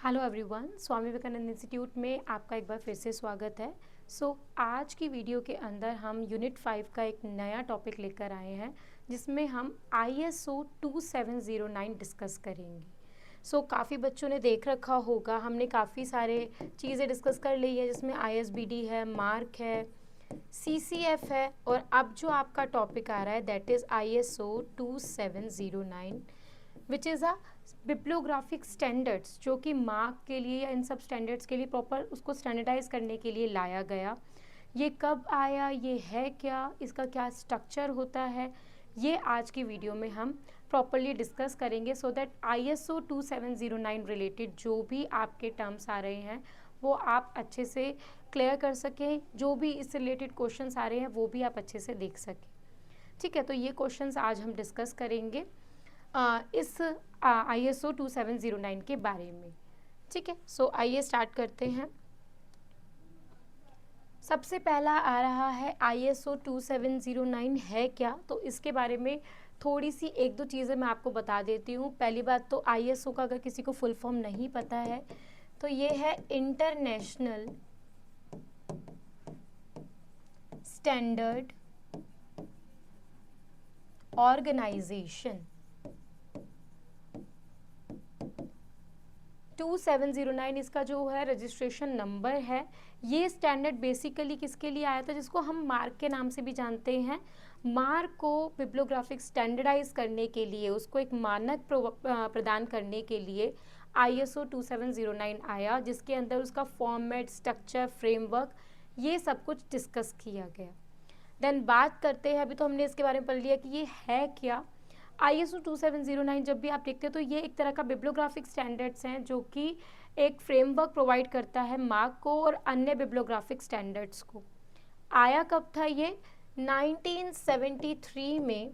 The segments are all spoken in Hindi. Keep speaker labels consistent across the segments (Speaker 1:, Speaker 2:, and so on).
Speaker 1: Hello everyone, Swami Vivekananda institute में आपका एक बार फिर से स्वागत है। आज की वीडियो के अंदर हम यूनिट 5 का एक नया टॉपिक लेकर आए हैं जिसमें हम ISO 2709 डिस्कस करेंगे। काफ़ी बच्चों ने देख रखा होगा, हमने काफ़ी सारे चीज़ें डिस्कस कर ली है जिसमें ISBD है, मार्क है, CCF है और अब जो आपका टॉपिक आ रहा है that is ISO 2709 which is a bibliographic standards, जो कि मार्क के लिए या इन सब स्टैंडर्ड्स के लिए प्रॉपर उसको स्टैंडर्डाइज करने के लिए लाया गया। ये कब आया, ये है क्या, इसका क्या स्ट्रक्चर होता है, ये आज की वीडियो में हम प्रॉपरली डिस्कस करेंगे सो दैट ISO 2709 रिलेटेड जो भी आपके टर्म्स आ रहे हैं वो आप अच्छे से क्लियर कर सकें, जो भी इससे रिलेटेड क्वेश्चंस आ रहे हैं वो भी आप अच्छे से देख सकें। ठीक है, तो ये क्वेश्चंस आज हम डिस्कस करेंगे इस ISO 2709 के बारे में। ठीक है, आइए स्टार्ट करते हैं। सबसे पहला आ रहा है ISO 2709 है क्या, तो इसके बारे में थोड़ी सी एक दो चीज़ें मैं आपको बता देती हूँ। पहली बात तो ISO का अगर किसी को फुल फॉर्म नहीं पता है तो ये है इंटरनेशनल स्टैंडर्ड ऑर्गेनाइजेशन। 2709 इसका जो है रजिस्ट्रेशन नंबर है। ये स्टैंडर्ड बेसिकली किसके लिए आया था, जिसको हम मार्क के नाम से भी जानते हैं। मार्क को बिब्लियोग्राफिक स्टैंडर्डाइज करने के लिए, उसको एक मानक प्रदान करने के लिए ISO 2709 आया, जिसके अंदर उसका फॉर्मेट, स्ट्रक्चर, फ्रेमवर्क ये सब कुछ डिस्कस किया गया। देन बात करते हैं, अभी तो हमने इसके बारे में पढ़ लिया कि ये है क्या। ISO 2709 जब भी आप देखते हैं तो ये एक तरह का बिब्लियोग्राफिक स्टैंडर्ड्स हैं जो कि एक फ्रेमवर्क प्रोवाइड करता है मार्क को और अन्य बिब्लियोग्राफिक स्टैंडर्ड्स को। आया कब था ये? 1973 में,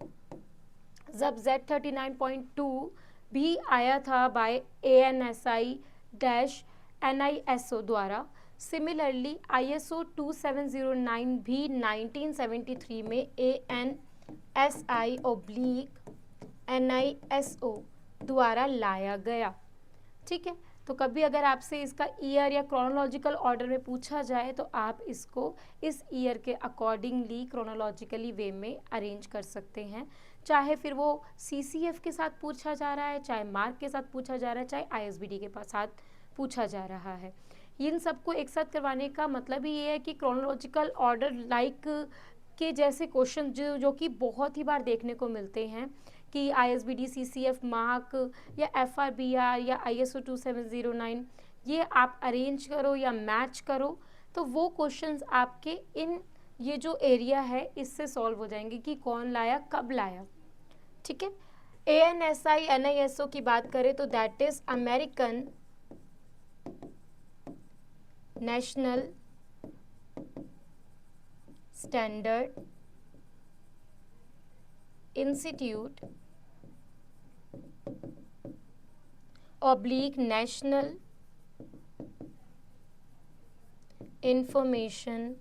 Speaker 1: जब Z39.2 भी आया था बाय ANSI-NISO द्वारा। सिमिलरली ISO 2709 भी 1973 में ANSI/NISO द्वारा लाया गया। ठीक है, तो कभी अगर आपसे इसका ईयर या क्रोनोलॉजिकल ऑर्डर में पूछा जाए तो आप इसको इस ईयर के अकॉर्डिंगली क्रोनोलॉजिकली वे में अरेंज कर सकते हैं। चाहे फिर वो CCF के साथ पूछा जा रहा है, चाहे मार्क के साथ पूछा जा रहा है, चाहे ISBD के साथ पूछा जा रहा है। इन सबको एक साथ करवाने का मतलब ही ये है कि क्रोनोलॉजिकल ऑर्डर लाइक के जैसे क्वेश्चन जो कि बहुत ही बार देखने को मिलते हैं कि ISBD, CCF, मार्क या FRBR या ISO 2709 ये आप अरेंज करो या मैच करो तो वो क्वेश्चंस आपके इन ये जो एरिया है इससे सॉल्व हो जाएंगे कि कौन लाया, कब लाया। ठीक है, ANSI-NISO की बात करें तो that is American National Standard Institute oblique National Information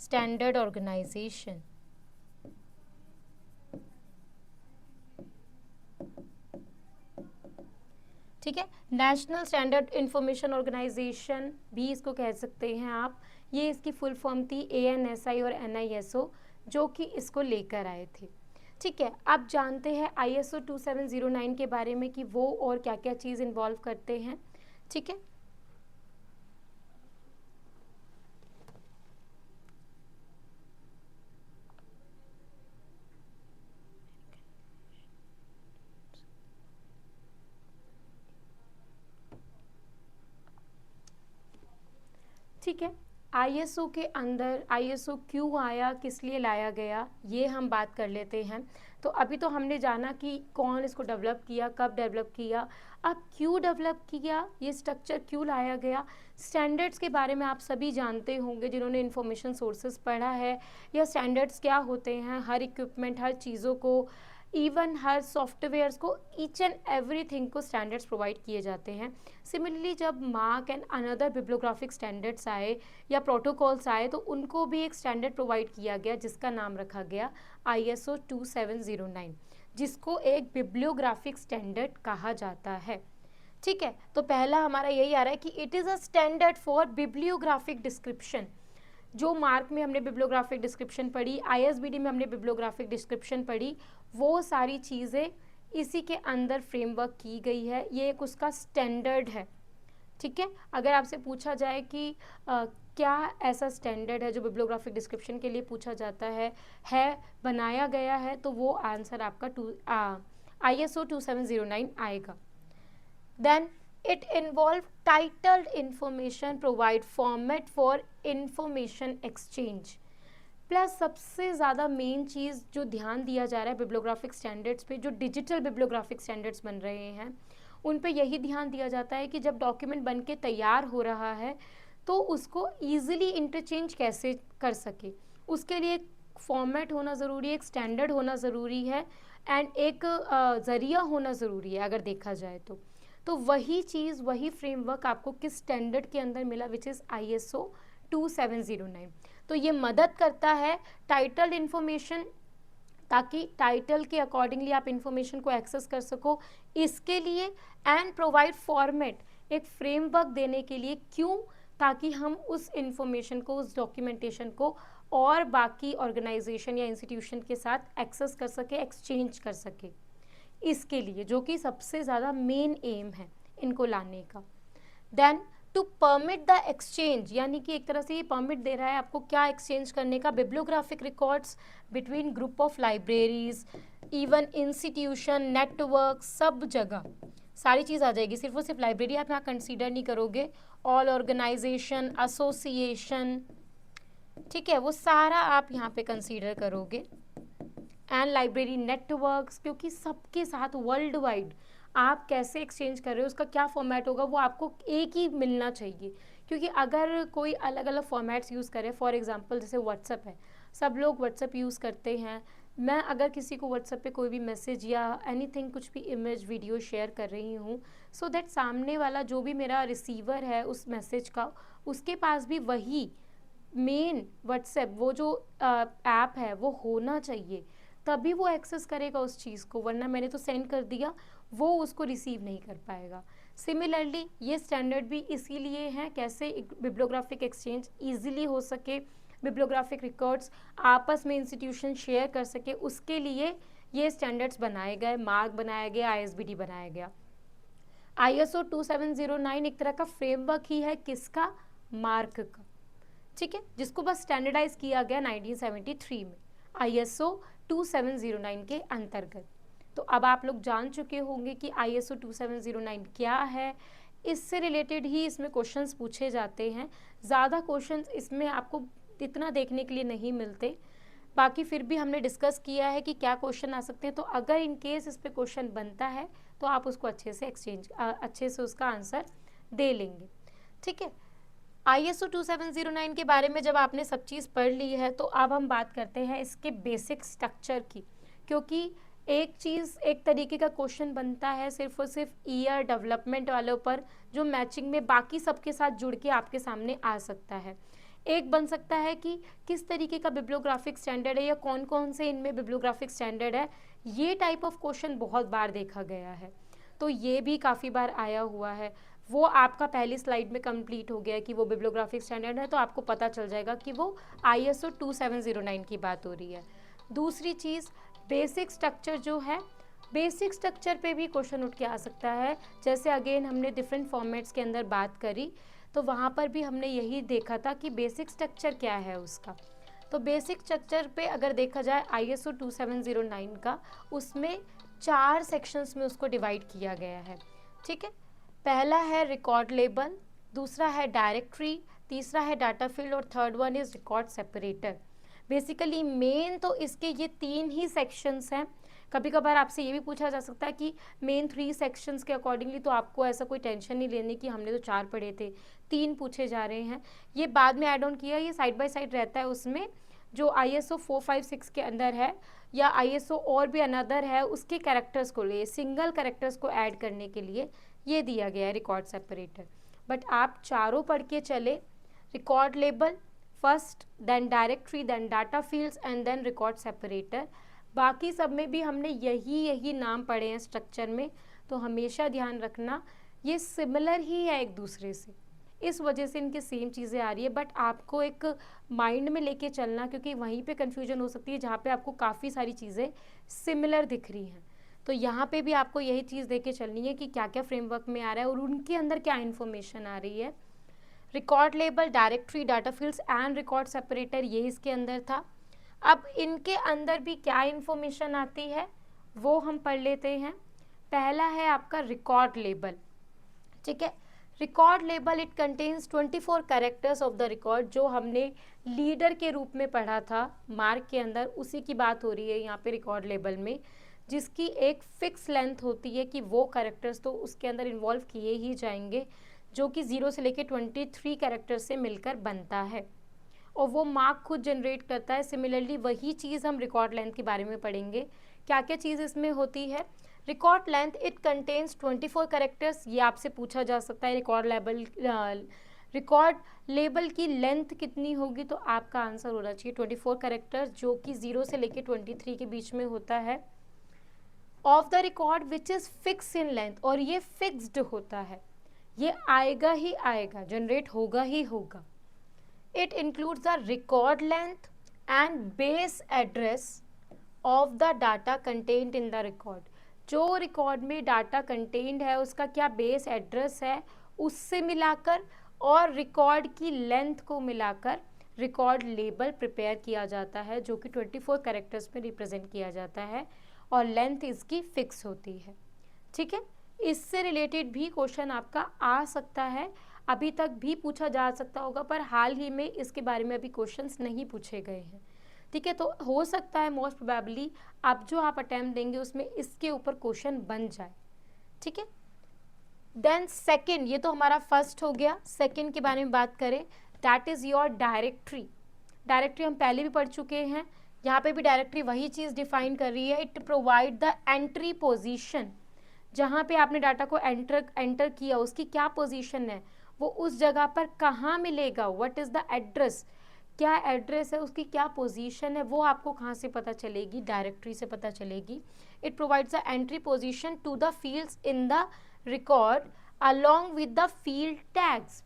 Speaker 1: Standard Organisation. ठीक है, नेशनल स्टैंडर्ड इंफॉर्मेशन ऑर्गेनाइजेशन भी इसको कह सकते हैं आप। ये इसकी फुल फॉर्म थी ANSI और NISO जो कि इसको लेकर आए थे। ठीक है, अब जानते हैं ISO 2709 के बारे में कि वो और क्या क्या चीज़ इन्वॉल्व करते हैं। ठीक है, ठीक है, ISO के अंदर ISO क्यों आया, किस लिए लाया गया, ये हम बात कर लेते हैं। तो अभी तो हमने जाना कि कौन इसको डेवलप किया, कब डेवलप किया, अब क्यों डेवलप किया, ये स्ट्रक्चर क्यों लाया गया। स्टैंडर्ड्स के बारे में आप सभी जानते होंगे जिन्होंने इन्फॉर्मेशन सोर्सेज पढ़ा है, या स्टैंडर्ड्स क्या होते हैं। हर इक्विपमेंट, हर चीज़ों को, इवन हर सॉफ्टवेयर्स को, ईच एंड एवरीथिंग को स्टैंडर्ड्स प्रोवाइड किए जाते हैं। सिमिलरली जब mark and another bibliographic standards आए या प्रोटोकॉल्स आए तो उनको भी एक स्टैंडर्ड प्रोवाइड किया गया जिसका नाम रखा गया ISO 2709। जिसको एक बिब्लियोग्राफिक स्टैंडर्ड कहा जाता है। ठीक है, तो पहला हमारा यही आ रहा है कि it is a standard for bibliographic description. जो मार्क में हमने बिब्लियोग्राफिक डिस्क्रिप्शन पढ़ी, आईएसबीडी में हमने बिब्लियोग्राफिक डिस्क्रिप्शन पढ़ी, वो सारी चीज़ें इसी के अंदर फ्रेमवर्क की गई है। ये एक उसका स्टैंडर्ड है। ठीक है, अगर आपसे पूछा जाए कि क्या ऐसा स्टैंडर्ड है जो बिब्लियोग्राफिक डिस्क्रिप्शन के लिए पूछा जाता है बनाया गया है, तो वो आंसर आपका ISO 2709 आएगा। Then it involve titled information, provide format for information exchange। Plus सबसे ज़्यादा मेन चीज़ जो ध्यान दिया जा रहा है बिब्लियोग्राफिक स्टैंडर्ड्स पे, जो डिजिटल बिब्लियोग्राफिक स्टैंडर्ड्स बन रहे हैं उन पे यही ध्यान दिया जाता है कि जब डॉक्यूमेंट बन के तैयार हो रहा है तो उसको ईजिली इंटरचेंज कैसे कर सके, उसके लिए एक फॉर्मेट होना ज़रूरी है, एक स्टैंडर्ड होना ज़रूरी है एंड एक ज़रिया होना ज़रूरी है अगर देखा जाए तो वही चीज़, वही फ्रेमवर्क आपको किस स्टैंडर्ड के अंदर मिला, विच इज़ ISO 2709। तो ये मदद करता है टाइटल्ड इन्फॉर्मेशन, ताकि टाइटल के अकॉर्डिंगली आप इंफॉर्मेशन को एक्सेस कर सको, इसके लिए एंड प्रोवाइड फॉर्मेट, एक फ्रेमवर्क देने के लिए। क्यों? ताकि हम उस इंफॉर्मेशन को, उस डॉक्यूमेंटेशन को और बाकी ऑर्गेनाइजेशन या इंस्टीट्यूशन के साथ एक्सेस कर सके, एक्सचेंज कर सके, इसके लिए, जो कि सबसे ज़्यादा मेन एम है इनको लाने का। Then to permit the exchange, यानी कि एक तरह से ये परमिट दे रहा है आपको क्या एक्सचेंज करने का, bibliographic records between group of libraries, even institution, network, सब जगह सारी चीज़ आ जाएगी। सिर्फ और सिर्फ लाइब्रेरी आप यहाँ कंसीडर नहीं करोगे, ऑल ऑर्गेनाइजेशन, एसोसिएशन, ठीक है, वो सारा आप यहाँ पे कंसीडर करोगे, एंड लाइब्रेरी नेटवर्क्स, क्योंकि सबके साथ वर्ल्ड वाइड आप कैसे एक्सचेंज कर रहे हो, उसका क्या फॉर्मेट होगा, वो आपको एक ही मिलना चाहिए। क्योंकि अगर कोई अलग अलग फॉर्मेट्स यूज़ करे, फॉर एग्जांपल जैसे व्हाट्सअप है, सब लोग व्हाट्सअप यूज़ करते हैं, मैं अगर किसी को व्हाट्सअप पे कोई भी मैसेज या एनीथिंग, कुछ भी इमेज, वीडियो शेयर कर रही हूँ, सो दैट सामने वाला जो भी मेरा रिसीवर है उस मैसेज का, उसके पास भी वही मेन व्हाट्सएप, वो जो ऐप है वो होना चाहिए, तभी वो एक्सेस करेगा उस चीज़ को, वरना मैंने तो सेंड कर दिया, वो उसको रिसीव नहीं कर पाएगा। सिमिलरली ये स्टैंडर्ड भी इसीलिए है, कैसे बिब्लियोग्राफिक एक्सचेंज ईजिली हो सके, बिब्लियोग्राफिक रिकॉर्ड्स आपस में इंस्टीट्यूशन शेयर कर सके, उसके लिए ये स्टैंडर्ड्स बनाए गए, मार्क बनाया गया, ISBD बनाया गया। ISO 2709 एक तरह का फ्रेमवर्क ही है, किसका? मार्क का, ठीक है, जिसको बस स्टैंडर्डाइज किया गया 1973 में ISO 2709 के अंतर्गत। तो अब आप लोग जान चुके होंगे कि ISO 2709 क्या है, इससे रिलेटेड ही इसमें क्वेश्चंस पूछे जाते हैं। ज़्यादा क्वेश्चंस इसमें आपको इतना देखने के लिए नहीं मिलते, बाकी फिर भी हमने डिस्कस किया है कि क्या क्वेश्चन आ सकते हैं, तो अगर इन केस इस पर क्वेश्चन बनता है तो आप उसको अच्छे से उसका आंसर दे लेंगे। ठीक है, ISO 2709 के बारे में जब आपने सब चीज़ पढ़ ली है, तो अब हम बात करते हैं इसके बेसिक स्ट्रक्चर की, क्योंकि एक चीज़, एक तरीके का क्वेश्चन बनता है सिर्फ और सिर्फ ईयर डेवलपमेंट वालों पर, जो मैचिंग में बाकी सबके साथ जुड़ के आपके सामने आ सकता है। एक बन सकता है कि किस तरीके का बिब्लियोग्राफिक स्टैंडर्ड है या कौन कौन से इनमें बिब्लियोग्राफिक स्टैंडर्ड है, ये टाइप ऑफ क्वेश्चन बहुत बार देखा गया है, तो ये भी काफ़ी बार आया हुआ है। वो आपका पहली स्लाइड में कंप्लीट हो गया कि वो बिब्लियोग्राफिक स्टैंडर्ड है, तो आपको पता चल जाएगा कि वो ISO 2709 की बात हो रही है। दूसरी चीज़, बेसिक स्ट्रक्चर जो है, बेसिक स्ट्रक्चर पे भी क्वेश्चन उठ के आ सकता है। जैसे अगेन हमने डिफरेंट फॉर्मेट्स के अंदर बात करी, तो वहाँ पर भी हमने यही देखा था कि बेसिक स्ट्रक्चर क्या है उसका। तो बेसिक स्ट्रक्चर पे अगर देखा जाए ISO 2709 का, उसमें 4 सेक्शंस में उसको डिवाइड किया गया है। ठीक है, पहला है रिकॉर्ड लेबल, दूसरा है डायरेक्टरी, तीसरा है डाटा फील्ड और third one is record separator. Basically main तो इसके ये 3 ही सेक्शंस हैं। कभी कभार आपसे ये भी पूछा जा सकता है कि मेन 3 सेक्शंस के अकॉर्डिंगली, तो आपको ऐसा कोई टेंशन नहीं लेने की हमने तो 4 पढ़े थे, 3 पूछे जा रहे हैं। ये बाद में ऐड ऑन किया, ये साइड बाय साइड रहता है, उसमें जो ISO 456 के अंदर है या ISO और भी अनदर है, उसके कैरेक्टर्स को लिए, सिंगल कैरेक्टर्स को ऐड करने के लिए ये दिया गया है रिकॉर्ड सेपरेटर। बट आप चारों पढ़ के चले, record label first, then directory, then data fields and then record separator. बाकी सब में भी हमने यही नाम पढ़े हैं स्ट्रक्चर में, तो हमेशा ध्यान रखना ये सिमिलर ही है एक दूसरे से, इस वजह से इनके सेम चीज़ें आ रही है। बट आपको एक माइंड में लेके चलना, क्योंकि वहीं पे कन्फ्यूजन हो सकती है जहाँ पे आपको काफ़ी सारी चीज़ें सिमिलर दिख रही हैं। तो यहाँ पे भी आपको यही चीज़ देके चलनी है कि क्या क्या फ्रेमवर्क में आ रहा है और उनके अंदर क्या इन्फॉर्मेशन आ रही है। Record label, directory, data fields and record separator, ये इसके अंदर था। अब इनके अंदर भी क्या इन्फॉर्मेशन आती है वो हम पढ़ लेते हैं। पहला है आपका रिकॉर्ड लेबल, ठीक है। Record label it contains 24 characters of the record, जो हमने लीडर के रूप में पढ़ा था मार्क के अंदर, उसी की बात हो रही है यहाँ पे रिकॉर्ड लेबल में, जिसकी एक फिक्स लेंथ होती है कि वो कैरेक्टर्स तो उसके अंदर इन्वॉल्व किए ही जाएंगे, जो कि 0 से लेकर 23 कैरेक्टर्स से मिलकर बनता है और वो मार्क खुद जनरेट करता है। सिमिलरली वही चीज़ हम रिकॉर्ड लेंथ के बारे में पढ़ेंगे, क्या क्या चीज़ इसमें होती है। Record length it contains 24 characters, ये आपसे पूछा जा सकता है रिकॉर्ड लेबल की लेंथ कितनी होगी, तो आपका आंसर होना चाहिए 24 कैरेक्टर्स, जो कि 0 से लेकर 23 के बीच में होता है। Of the record which is fix in length, और ये फिक्स्ड होता है, ये आएगा ही आएगा, जनरेट होगा ही होगा। It includes the record length and base address of the data content in the record, जो रिकॉर्ड में डाटा कंटेंट है उसका क्या बेस एड्रेस है उससे मिलाकर, और रिकॉर्ड की लेंथ को मिलाकर रिकॉर्ड लेबल प्रिपेयर किया जाता है, जो कि 24 कैरेक्टर्स में रिप्रेजेंट किया जाता है और लेंथ इसकी फिक्स होती है, ठीक है। इससे रिलेटेड भी क्वेश्चन आपका आ सकता है, अभी तक भी पूछा जा सकता होगा, पर हाल ही में इसके बारे में अभी क्वेश्चंस नहीं पूछे गए हैं, ठीक है। तो हो सकता है मोस्ट प्रोबेबली अब जो आप अटेम्प्ट देंगे उसमें इसके ऊपर क्वेश्चन बन जाए, ठीक है। देन सेकंड, ये तो हमारा फर्स्ट हो गया। सेकंड के बारे में बात करें, that is your directory. Directory हम पहले भी पढ़ चुके हैं, यहाँ पे भी डायरेक्टरी वही चीज़ डिफाइन कर रही है। It provide the entry position, जहाँ पे आपने डाटा को एंटर किया उसकी क्या पोजीशन है, वो उस जगह पर कहाँ मिलेगा, व्हाट इज़ द एड्रेस, क्या एड्रेस है, उसकी क्या पोजीशन है, वो आपको कहाँ से पता चलेगी, डायरेक्टरी से पता चलेगी। It provides the entry position to the fields in the record along with the field tags,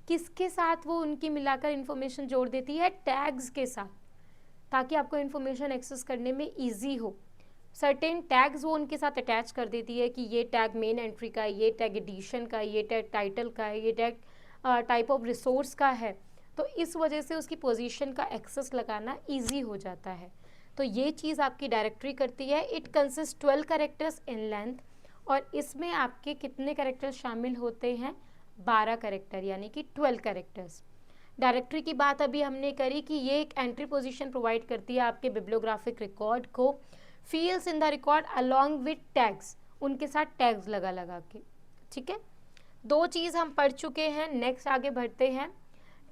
Speaker 1: किसके साथ वो उनकी मिलाकर इन्फॉर्मेशन जोड़ देती है, टैग्स के साथ, ताकि आपको इन्फॉर्मेशन एक्सेस करने में ईजी हो। सर्टेन टैग्स वो उनके साथ अटैच कर देती है कि ये टैग मेन एंट्री का है, ये टैग एडिशन का है, ये टैग टाइटल का है, ये टैग टाइप ऑफ रिसोर्स का है, तो इस वजह से उसकी पोजीशन का एक्सेस लगाना इजी हो जाता है। तो ये चीज़ आपकी डायरेक्टरी करती है। It consist 12 characters in length, और इसमें आपके कितने कैरेक्टर्स शामिल होते हैं, 12 कैरेक्टर, यानी कि 12 कैरेक्टर्स। डायरेक्टरी की बात अभी हमने करी कि ये एक एंट्री पोजीशन प्रोवाइड करती है आपके बिब्लियोग्राफिक रिकॉर्ड को, fields in the record along with tags, उनके साथ टैग्स लगा लगा के, ठीक है। दो चीज़ हम पढ़ चुके हैं, नेक्स्ट आगे बढ़ते हैं।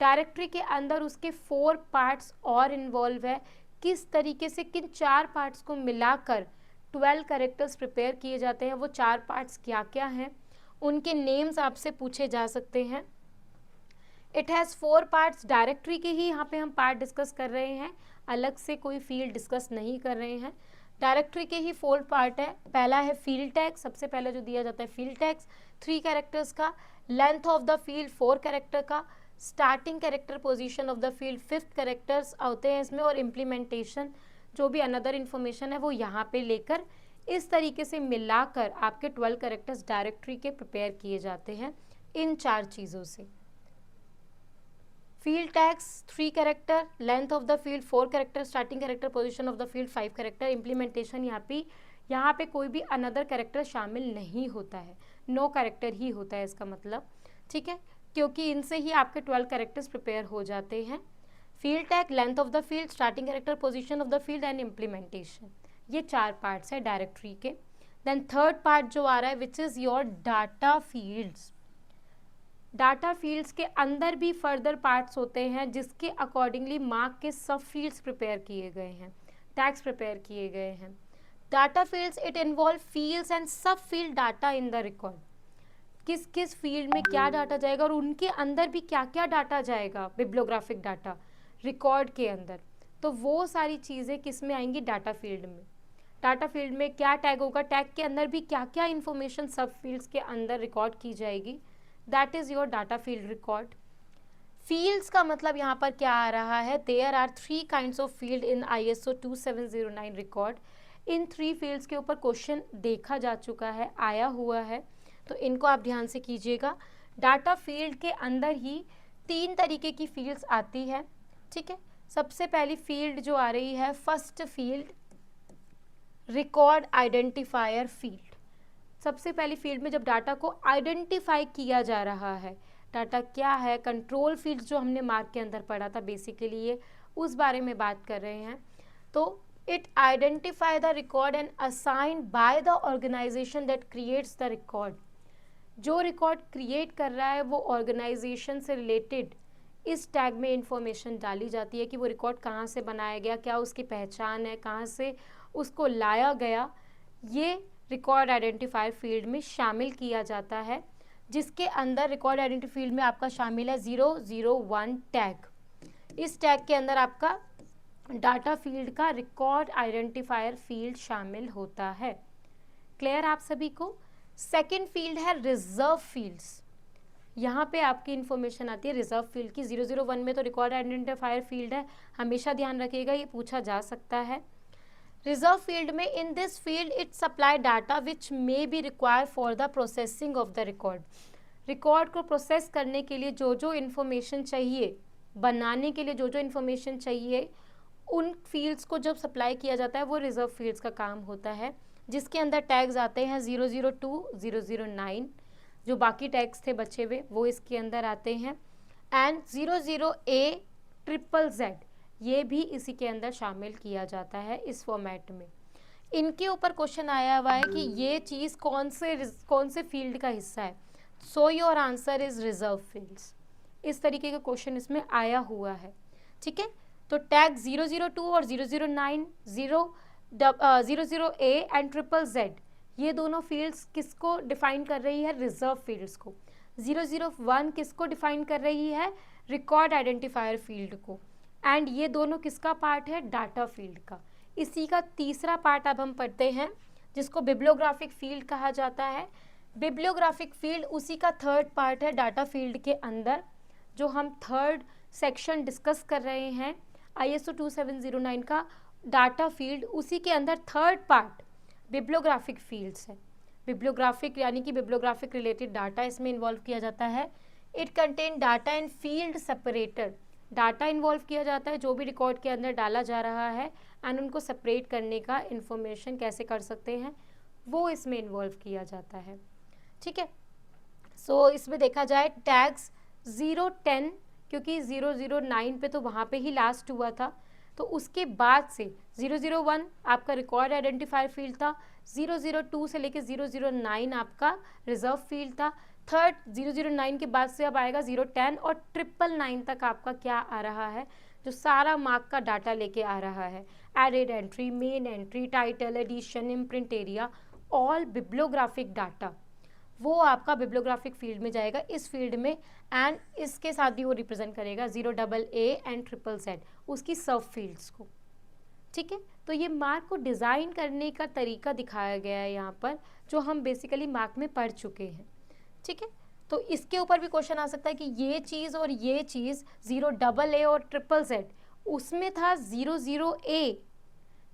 Speaker 1: डायरेक्टरी के अंदर उसके 4 पार्ट्स और इन्वॉल्व है, किस तरीके से किन 4 पार्ट्स को मिलाकर 12 कैरेक्टर्स प्रिपेयर किए जाते हैं, वो 4 पार्ट्स क्या क्या हैं, उनके नेम्स आपसे पूछे जा सकते हैं। इट हैज़ 4 पार्ट्स, डायरेक्टरी के ही यहाँ पे हम पार्ट डिस्कस कर रहे हैं, अलग से कोई फील्ड डिस्कस नहीं कर रहे हैं। डायरेक्टरी के ही 4 पार्ट है। पहला है फील्ड टैग, सबसे पहले जो दिया जाता है फील्ड टैग्स 3 कैरेक्टर्स का, length of the field 4 character का, starting character position of the field 5 characters होते हैं इसमें, और इम्प्लीमेंटेशन जो भी अनदर इन्फॉर्मेशन है वो यहाँ पे लेकर इस तरीके से मिलाकर आपके 12 कैरेक्टर्स डायरेक्टरी के प्रिपेयर किए जाते हैं इन 4 चीज़ों से। Field tags 3 character, length of the field 4 character, starting character position of the field 5 character, implementation यहाँ पे कोई भी अनदर कैरेक्टर शामिल नहीं होता है, नो कैरेक्टर ही होता है इसका मतलब, ठीक है, क्योंकि इनसे ही आपके 12 कैरेक्टर्स प्रिपेयर हो जाते हैं। Field tag, length of the field, starting character, position of the field and implementation, ये 4 पार्ट्स है डायरेक्टरी के। देन थर्ड पार्ट जो आ रहा है which is your data fields. Data fields के अंदर भी फर्दर पार्ट्स होते हैं जिसके अकॉर्डिंगली मार्क के सब फील्ड्स प्रिपेयर किए गए हैं, टैग्स प्रिपेयर किए गए हैं। Data fields it involve fields and subfield data in the record, किस किस फील्ड में क्या डाटा जाएगा और उनके अंदर भी क्या क्या डाटा जाएगा, बिब्लियोग्राफिक डाटा रिकॉर्ड के अंदर, तो वो सारी चीज़ें किस में आएंगी, डाटा फील्ड में। डाटा फील्ड में क्या टैग होगा, टैग के अंदर भी क्या क्या इन्फॉर्मेशन सब फील्ड्स के अंदर रिकॉर्ड की जाएगी, that is your data field record. Fields का मतलब यहाँ पर क्या आ रहा है, there are 3 kinds of field in ISO 2709 record. इन 3 फील्ड्स के ऊपर क्वेश्चन देखा जा चुका है, आया हुआ है, तो इनको आप ध्यान से कीजिएगा। डाटा फील्ड के अंदर ही 3 तरीके की फील्ड्स आती है, ठीक है। सबसे पहली फील्ड जो आ रही है, first field record identifier field. सबसे पहली फील्ड में जब डाटा को आइडेंटिफाई किया जा रहा है, डाटा क्या है, कंट्रोल फील्ड जो हमने मार्क के अंदर पढ़ा था बेसिकली ये उस बारे में बात कर रहे हैं। तो it identify the record and assign by the organisation that creates the record. जो रिकॉर्ड क्रिएट कर रहा है वो ऑर्गेनाइजेशन से रिलेटेड इस टैग में इंफॉर्मेशन डाली जाती है कि वो रिकॉर्ड कहाँ से बनाया गया, क्या उसकी पहचान है, कहाँ से उसको लाया गया, ये रिकॉर्ड आइडेंटिफायर फील्ड में शामिल किया जाता है, जिसके अंदर रिकॉर्ड आइडेंटिफायर फील्ड में आपका शामिल है 001 टैग। इस टैग के अंदर आपका डाटा फील्ड का रिकॉर्ड आइडेंटिफायर फील्ड शामिल होता है। क्लियर आप सभी को। सेकेंड फील्ड है रिजर्व फील्ड्स। यहाँ पे आपकी इंफॉर्मेशन आती है रिजर्व फील्ड की। 001 में तो रिकॉर्ड आइडेंटिफायर फील्ड है, हमेशा ध्यान रखिएगा, ये पूछा जा सकता है। रिजर्व फील्ड में in this field it supply data which may be require for the processing of the record. Record को प्रोसेस करने के लिए जो जो इन्फॉर्मेशन चाहिए, बनाने के लिए जो जो इन्फॉर्मेशन चाहिए, उन फील्ड्स को जब सप्लाई किया जाता है वो रिजर्व फील्ड्स का काम होता है, जिसके अंदर टैग्स आते हैं 002, 009, जो बाकी टैग्स थे बचे हुए वो इसके अंदर आते हैं, एंड 00A ZZZ ये भी इसी के अंदर शामिल किया जाता है इस फॉर्मेट में। इनके ऊपर क्वेश्चन आया हुआ है कि ये चीज़ कौन से फील्ड का हिस्सा है, so your answer is reserve fields. इस तरीके का क्वेश्चन इसमें आया हुआ है, ठीक है। तो टैग 002 और 009, 00A एंड ZZZ ये दोनों फील्ड्स किसको डिफाइन कर रही है, रिजर्व फील्ड्स को। 001 किसको डिफाइन कर रही है, रिकॉर्ड आइडेंटिफायर फील्ड को, एंड ये दोनों किसका पार्ट है, डाटा फील्ड का। इसी का तीसरा पार्ट अब हम पढ़ते हैं जिसको बिब्लियोग्राफिक फील्ड कहा जाता है। बिब्लियोग्राफिक फील्ड उसी का थर्ड पार्ट है डाटा फील्ड के अंदर, जो हम थर्ड सेक्शन डिस्कस कर रहे हैं ISO 2709 का। डाटा फील्ड उसी के अंदर थर्ड पार्ट बिब्लियोग्राफिक फील्ड्स है। बिब्लियोग्राफिक यानी कि बिब्लियोग्राफिक रिलेटेड डाटा इसमें इन्वॉल्व किया जाता है। It contain data and field separator. Data involve किया जाता है जो भी रिकॉर्ड के अंदर डाला जा रहा है, एंड उनको सेपरेट करने का इंफॉर्मेशन कैसे कर सकते हैं वो इसमें इन्वॉल्व किया जाता है, ठीक है। सो इसमें देखा जाए टैग्स 010, क्योंकि 009 पे तो वहाँ पे ही लास्ट हुआ था, तो उसके बाद से 001 आपका रिकॉर्ड आइडेंटिफायर फील्ड था, 002 से लेके 009 आपका रिजर्व फील्ड था, थर्ड 009 के बाद से अब आएगा 010 और 999 तक आपका क्या आ रहा है, जो सारा मार्क का डाटा लेके आ रहा है। Added entry, main entry, title, edition, imprint area, all bibliographic data, वो आपका बिब्लियोग्राफिक फील्ड में जाएगा इस फील्ड में, एंड इसके साथ भी वो रिप्रेजेंट करेगा 0AA एंड ZZZ उसकी सब फील्ड्स को, ठीक है। तो ये मार्क को डिज़ाइन करने का तरीका दिखाया गया है यहाँ पर, जो हम बेसिकली मार्क में पढ़ चुके हैं, ठीक है। तो इसके ऊपर भी क्वेश्चन आ सकता है कि ये चीज़ और ये चीज़ 0AA और ZZZ उसमें था 00A,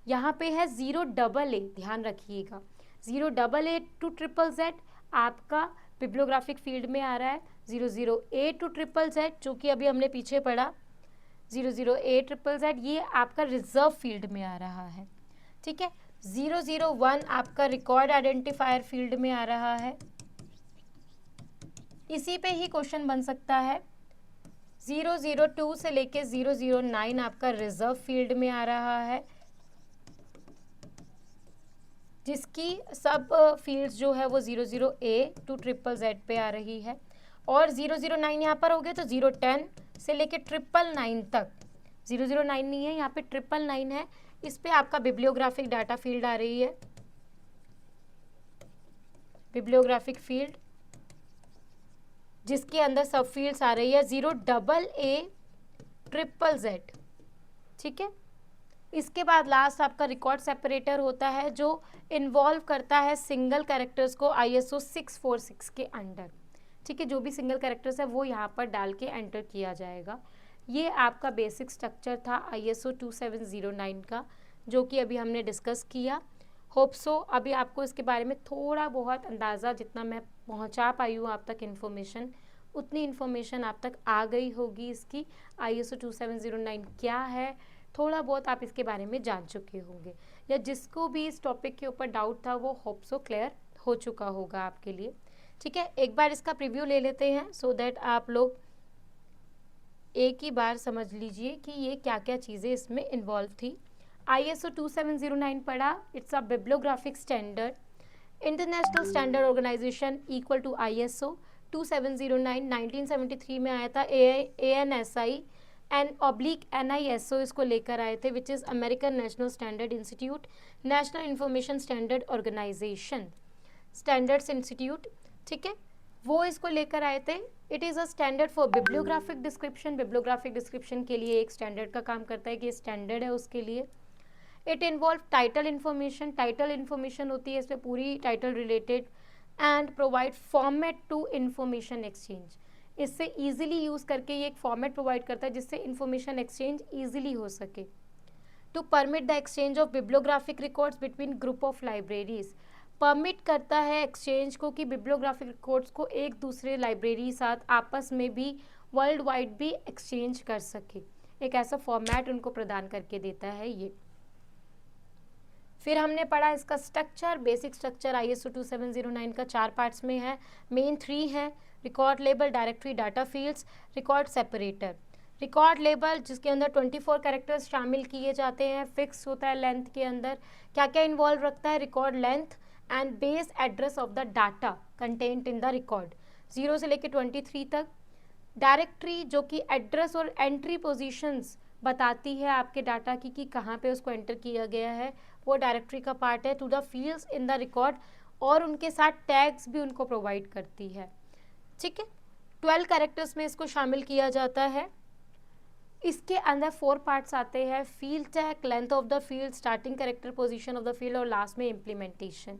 Speaker 1: यहाँ पे है 0AA, ध्यान रखिएगा। 0AA to ZZZ आपका बिब्लियोग्राफिक फील्ड में आ रहा है, 00A to ZZZ जो कि अभी हमने पीछे पढ़ा 00A ZZZ ये आपका रिजर्व फील्ड में आ रहा है, ठीक है। 001 आपका रिकॉर्ड आइडेंटिफायर फील्ड में आ रहा है, इसी पे ही क्वेश्चन बन सकता है। 002 से लेके 009 आपका रिजर्व फील्ड में आ रहा है, जिसकी सब फील्ड्स जो है वो 00A to ZZZ पे आ रही है, और 009 यहाँ पर हो गए तो 010 से लेके 999 तक, 009 नहीं है यहाँ पे 999 है, इस पे आपका बिब्लियोग्राफिक डाटा फील्ड आ रही है, बिब्लियोग्राफिक फील्ड जिसके अंदर सब फील्ड्स आ रही है 0AA ZZZ, ठीक है। इसके बाद लास्ट आपका रिकॉर्ड सेपरेटर होता है जो इन्वॉल्व करता है सिंगल कैरेक्टर्स को ISO 646 के अंडर। ठीक है, जो भी सिंगल कैरेक्टर्स है वो यहाँ पर डाल के एंटर किया जाएगा। ये आपका बेसिक स्ट्रक्चर था ISO 2709 का, जो कि अभी हमने डिस्कस किया। होप सो अभी आपको इसके बारे में थोड़ा बहुत अंदाज़ा, जितना मैं पहुँचा पाई हूँ आप तक इन्फॉर्मेशन, उतनी इन्फॉर्मेशन आप तक आ गई होगी। इसकी ISO 2709 क्या है, थोड़ा बहुत आप इसके बारे में जान चुके होंगे, या जिसको भी इस टॉपिक के ऊपर डाउट था वो होप सो क्लियर हो चुका होगा आपके लिए। ठीक है, एक बार इसका प्रीव्यू ले लेते हैं सो दैट आप लोग एक ही बार समझ लीजिए कि ये क्या क्या चीज़ें इसमें इन्वॉल्व थी। ISO 2709 पढ़ा, it's a bibliographic standard, international standard organisation equal to ISO 2709, 1973 में आया था। ANSI NISO इसको लेकर आए थे, which is American National Standard Institute, National Information Standard Organisation, standards institute. ठीक है, वो इसको लेकर आए थे। It is a standard for bibliographic description. Bibliographic description के लिए एक स्टैंडर्ड का काम करता है कि स्टैंडर्ड है उसके लिए। It involve title information. Title information होती है इसमें पूरी title related, and provide format to information exchange. इससे ईजिली यूज़ करके ये एक फॉर्मेट प्रोवाइड करता है जिससे इन्फॉर्मेशन एक्सचेंज ईजिली हो सके। To permit the exchange of bibliographic records between group of libraries. Permit करता है एक्सचेंज को कि बिब्लियोग्राफिक रिकॉर्ड्स को एक दूसरे लाइब्रेरी साथ आपस में भी वर्ल्ड वाइड भी एक्सचेंज कर सके, एक ऐसा फॉर्मेट उनको प्रदान करके देता है ये। फिर हमने पढ़ा इसका स्ट्रक्चर, बेसिक स्ट्रक्चर ISO 2709 का 4 पार्ट्स में है। मेन 3 है, record label, directory, data fields, record separator. Record label जिसके अंदर 24 कैरेक्टर्स शामिल किए जाते हैं, फिक्स होता है लेंथ के अंदर। क्या क्या इन्वॉल्व रखता है, record length and base address of the data content in the record, 0 से लेकर 23 तक। डायरेक्टरी जो कि एड्रेस और एंट्री पोजीशंस बताती है आपके डाटा की कि कहाँ पे उसको एंटर किया गया है, वो डायरेक्टरी का पार्ट है। To the fields in the record, और उनके साथ टैग्स भी उनको प्रोवाइड करती है। ठीक है, 12 कैरेक्टर्स में इसको शामिल किया जाता है। इसके अंदर 4 पार्ट्स आते हैं, field tag, length of the field, starting character, position of the field, और लास्ट में इम्प्लीमेंटेशन।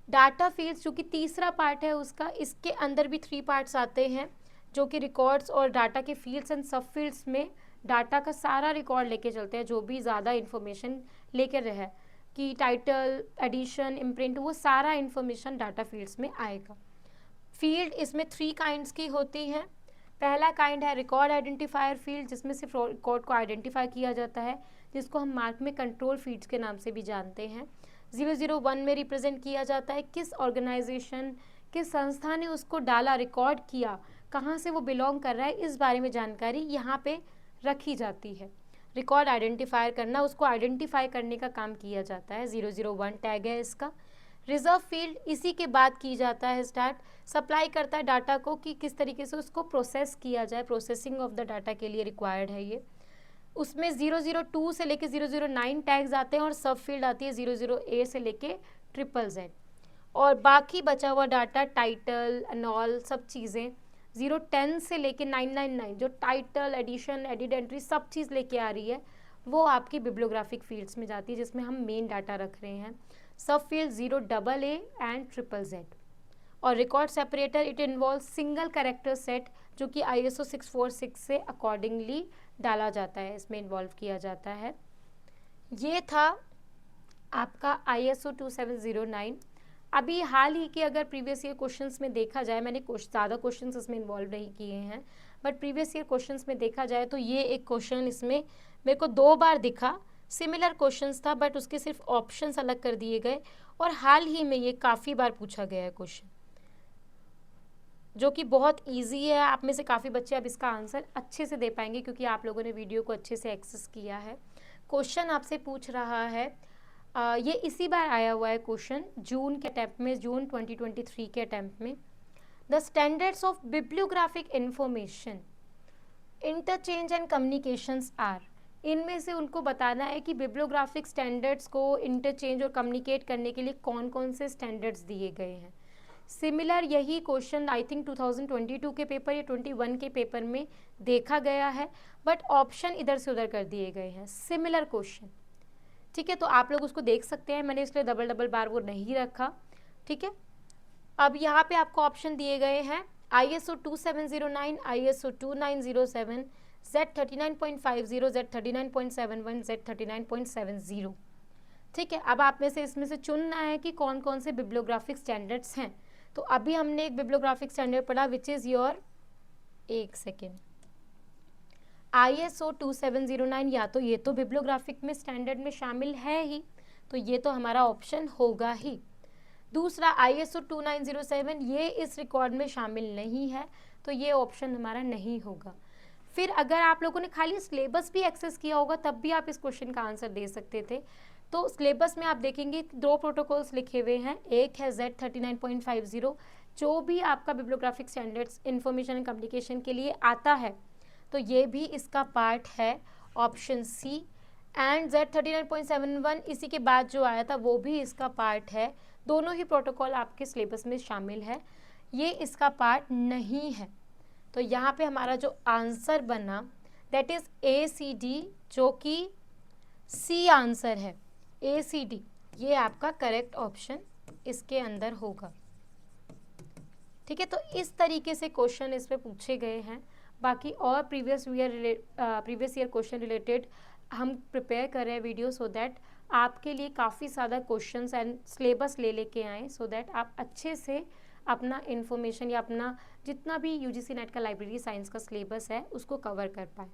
Speaker 1: डाटा फील्ड्स जो कि तीसरा पार्ट है उसका, इसके अंदर भी 3 पार्ट्स आते हैं जो कि रिकॉर्ड्स और डाटा के फील्ड्स एंड सब फील्ड्स में डाटा का सारा रिकॉर्ड लेके चलते हैं, जो भी ज़्यादा इन्फॉर्मेशन लेके रहे कि टाइटल, एडिशन, इम्प्रिंट, वो सारा इन्फॉर्मेशन डाटा फील्ड्स में आएगा। फील्ड इसमें 3 काइंड्स की होती हैं। पहला काइंड है रिकॉर्ड आइडेंटिफायर फील्ड, जिसमें सिर्फ रिकॉर्ड को आइडेंटिफाई किया जाता है, जिसको हम मार्क में कंट्रोल फील्ड्स के नाम से भी जानते हैं। 001 में रिप्रेजेंट किया जाता है किस ऑर्गेनाइजेशन, किस संस्था ने उसको डाला, रिकॉर्ड किया, कहाँ से वो बिलोंग कर रहा है, इस बारे में जानकारी यहाँ पे रखी जाती है। रिकॉर्ड आइडेंटिफायर करना, उसको आइडेंटिफाई करने का काम किया जाता है। 001 टैग है इसका। रिजर्व फील्ड इसी के बाद की जाता है स्टार्ट, सप्लाई करता है डाटा को कि किस तरीके से उसको प्रोसेस किया जाए, प्रोसेसिंग ऑफ द डाटा के लिए रिक्वायर्ड है ये। उसमें 002 से लेके 009 टैग्स आते हैं, और सब फील्ड आती है 00A से लेके ZZZ, और बाकी बचा हुआ डाटा, टाइटल एंड ऑल सब चीज़ें 010 से लेके 999, जो टाइटल, एडिशन, एडिट, एंट्री सब चीज़ लेके आ रही है, वो आपकी बिब्लियोग्राफिक फील्ड्स में जाती है, जिसमें हम मेन डाटा रख रहे हैं। सब फील्ड 0AA एंड ZZZ। और record separator, it involve single character set, जो कि ISO 646 से अकॉर्डिंगली डाला जाता है, इसमें इन्वॉल्व किया जाता है। ये था आपका ISO 2709। अभी हाल ही के अगर प्रीवियस ईयर क्वेश्चंस में देखा जाए, मैंने ज़्यादा क्वेश्चंस इसमें इन्वॉल्व नहीं किए हैं, बट प्रीवियस ईयर क्वेश्चंस में देखा जाए तो ये एक क्वेश्चन इसमें मेरे को 2 बार दिखा, सिमिलर क्वेश्चंस था, बट उसके सिर्फ ऑप्शंस अलग कर दिए गए, और हाल ही में ये काफ़ी बार पूछा गया है क्वेश्चन, जो कि बहुत ईजी है। आप में से काफ़ी बच्चे अब इसका आंसर अच्छे से दे पाएंगे, क्योंकि आप लोगों ने वीडियो को अच्छे से एक्सेस किया है। क्वेश्चन आपसे पूछ रहा है, ये इसी बार आया हुआ है क्वेश्चन, जून के अटैम्प्ट में, जून 2023 के अटैम्प्ट में। The standards of bibliographic information, interchange and communications are. इनमें से उनको बताना है कि बिब्लियोग्राफिक स्टैंडर्ड्स को इंटरचेंज और कम्युनिकेट करने के लिए कौन कौन से स्टैंडर्ड्स दिए गए हैं। सिमिलर यही क्वेश्चन आई थिंक 2022 के पेपर या 21 के पेपर में देखा गया है, बट ऑप्शन इधर से उधर कर दिए गए हैं, सिमिलर क्वेश्चन। ठीक है, तो आप लोग उसको देख सकते हैं, मैंने इसलिए डबल बार वो नहीं रखा। ठीक है, अब यहाँ पे आपको ऑप्शन दिए गए हैं ISO 2709, ISO 2907, Z39.50, Z39.71, Z39.70। ठीक है, अब आप में से इसमें से चुनना है कि कौन कौन से बिब्लियोग्राफिक स्टैंडर्ड्स हैं। तो अभी हमने एक बिब्लियोग्राफिक स्टैंडर्ड पढ़ा विच इज़ योर, एक सेकेंड, ISO 2709, या तो ये तो बिब्लियोग्राफिक में स्टैंडर्ड में शामिल है ही, तो ये तो हमारा ऑप्शन होगा ही। दूसरा ISO 2907, ये इस रिकॉर्ड में शामिल नहीं है, तो ये ऑप्शन हमारा नहीं होगा। फिर अगर आप लोगों ने खाली सिलेबस भी एक्सेस किया होगा तब भी आप इस क्वेश्चन का आंसर दे सकते थे। तो सिलेबस में आप देखेंगे 2 प्रोटोकॉल्स लिखे हुए हैं, एक है Z39.50, जो भी आपका bibliographic standards information and communication के लिए आता है, तो ये भी इसका पार्ट है, ऑप्शन सी। एंड Z39.71 इसी के बाद जो आया था वो भी इसका पार्ट है। दोनों ही प्रोटोकॉल आपके सिलेबस में शामिल है, ये इसका पार्ट नहीं है। तो यहाँ पे हमारा जो आंसर बना दैट इज़ ACD, जो कि सी आंसर है, ACD, ये आपका करेक्ट ऑप्शन इसके अंदर होगा। ठीक है, तो इस तरीके से क्वेश्चन इस पे पूछे गए हैं। बाकी और प्रीवियस ईयर क्वेश्चन रिलेटेड हम प्रिपेयर कर रहे हैं वीडियो, सो दैट आपके लिए काफ़ी ज़्यादा क्वेश्चंस एंड सिलेबस ले लेके आएँ, सो दैट आप अच्छे से अपना इन्फॉर्मेशन या अपना जितना भी UGC नेट का लाइब्रेरी साइंस का सिलेबस है उसको कवर कर पाए।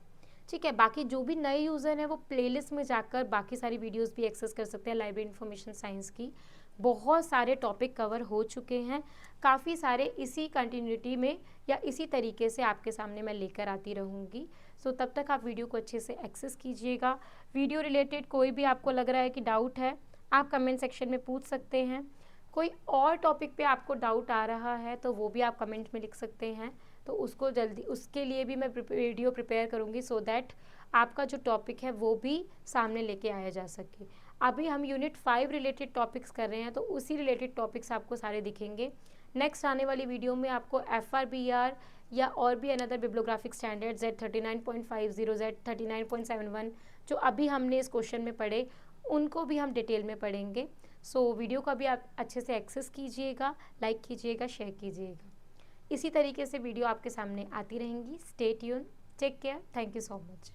Speaker 1: ठीक है, बाकी जो भी नए यूज़र हैं वो प्लेलिस्ट में जाकर बाकी सारी वीडियोस भी एक्सेस कर सकते हैं। लाइब्रेरी इन्फॉर्मेशन साइंस की बहुत सारे टॉपिक कवर हो चुके हैं, काफ़ी सारे इसी कंटिन्यूटी में या इसी तरीके से आपके सामने मैं लेकर आती रहूँगी। सो तब तक आप वीडियो को अच्छे से एक्सेस कीजिएगा। वीडियो रिलेटेड कोई भी आपको लग रहा है कि डाउट है, आप कमेंट सेक्शन में पूछ सकते हैं। कोई और टॉपिक पे आपको डाउट आ रहा है तो वो भी आप कमेंट में लिख सकते हैं, तो उसको जल्दी, उसके लिए भी मैं वीडियो प्रिपेयर करूँगी, सो दैट आपका जो टॉपिक है वो भी सामने लेके आया जा सके। अभी हम यूनिट 5 रिलेटेड टॉपिक्स कर रहे हैं, तो उसी रिलेटेड टॉपिक्स आपको सारे दिखेंगे। नेक्स्ट आने वाली वीडियो में आपको FRBR या और भी another bibliographic standard Z39.50, Z39.71 जो अभी हमने इस क्वेश्चन में पढ़े, उनको भी हम डिटेल में पढ़ेंगे। सो वीडियो का भी आप अच्छे से एक्सेस कीजिएगा, लाइक कीजिएगा, शेयर कीजिएगा। इसी तरीके से वीडियो आपके सामने आती रहेंगी। Stay tune, take care, thank you so much.